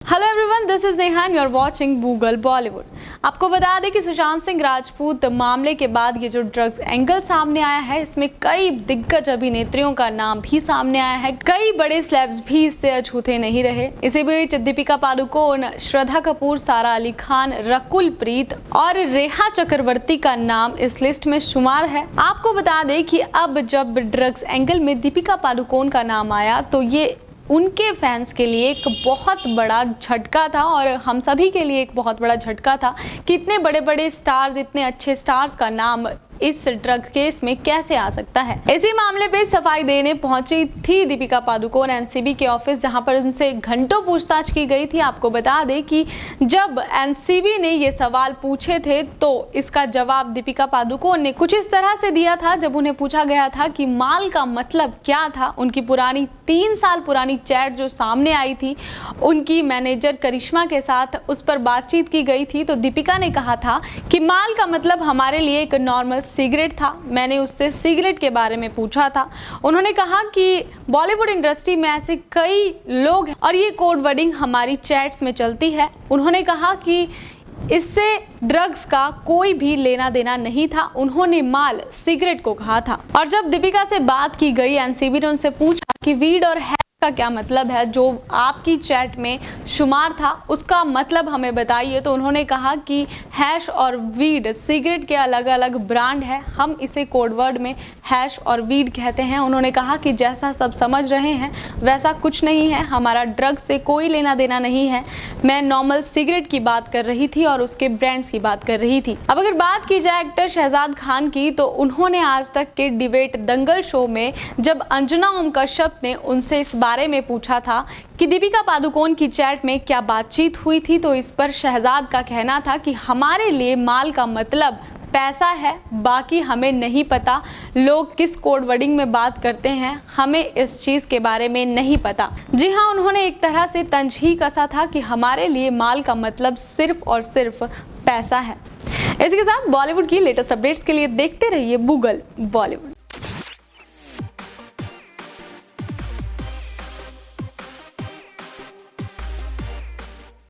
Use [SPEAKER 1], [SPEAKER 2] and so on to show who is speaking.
[SPEAKER 1] Hello everyone, this is Neha and you are watching Google Bollywood. आपको बता दें कि सुशांत सिंह राजपूत मामले के बाद ये जो ड्रग्स एंगल सामने आया है, इसमें कई दिग्गज अभिनेत्रियों का नाम भी सामने आया है। कई बड़े सेलेब्स भी इससे अछूते नहीं रहे। इसी बीच दीपिका पादुकोण, श्रद्धा कपूर, सारा अली खान, रकुल प्रीत और रेखा चक्रवर्ती का नाम इस लिस्ट में शुमार है। आपको बता दें कि अब जब ड्रग्स एंगल में दीपिका पादुकोण का नाम आया तो ये उनके फैंस के लिए एक बहुत बड़ा झटका था और हम सभी के लिए एक बहुत बड़ा झटका था कि इतने बड़े बड़े स्टार्स, इतने अच्छे स्टार्स का नाम इस ड्रग केस में कैसे आ सकता है। इसी मामले पे सफाई देने पहुंची थी दीपिका पादुकोण एनसीबी के ऑफिस, जहां पर उनसे घंटों पूछताछ की गई थी। आपको बता दें कि जब एनसीबी ने ये सवाल पूछे थे तो इसका जवाब दीपिका पादुकोण ने कुछ इस तरह से दिया था। जब उन्हें पूछा गया था कि माल का मतलब क्या था, उनकी पुरानी 3 साल पुरानी चैट जो सामने आई थी उनकी मैनेजर करिश्मा के साथ, उस पर बातचीत की गई थी, तो दीपिका ने कहा था कि माल का मतलब हमारे लिए एक नॉर्मल सिगरेट था। मैंने उससे सिगरेट के बारे में पूछा था। उन्होंने कहा कि बॉलीवुड इंडस्ट्री में ऐसे कई लोग हैं और ये कोड वर्डिंग हमारी चैट्स में चलती है। उन्होंने कहा कि इससे ड्रग्स का कोई भी लेना देना नहीं था। उन्होंने माल सिगरेट को कहा था। और जब दीपिका से बात की गई, एनसीबी ने उनसे पूछा कि वीड और हैश का क्या मतलब है, जो आपकी चैट में शुमार था उसका मतलब हमें बताइए। तो उन्होंने कहा कि हैश और वीड सिगरेट के अलग अलग ब्रांड है, हम इसे कोड वर्ड में हैश और वीड कहते हैं। उन्होंने कहा कि जैसा सब समझ रहे हैं वैसा कुछ नहीं है, हमारा ड्रग से कोई लेना देना नहीं है। मैं नॉर्मल सिगरेट की बात कर रही थी और उसके ब्रांड्स की बात कर रही थी। अब अगर बात की जाए एक्टर शहजाद खान की, तो उन्होंने आज तक के डिबेट दंगल शो में जब अंजना ओम कश्यप ने उनसे इस बारे में पूछा था कि दीपिका पादुकोण की चैट में क्या बातचीत हुई थी, तो इस पर शहजाद का कहना था कि हमारे लिए माल का मतलब पैसा है, बाकी हमें नहीं पता लोग किस कोड वर्डिंग में बात करते हैं, हमें इस चीज के बारे में नहीं पता। जी हाँ, उन्होंने एक तरह से तंज ही कसा था कि हमारे लिए माल का मतलब सिर्फ और सिर्फ पैसा है। इसी के साथ बॉलीवुड की लेटेस्ट अपडेट्स के लिए देखते रहिए गूगल बॉलीवुड।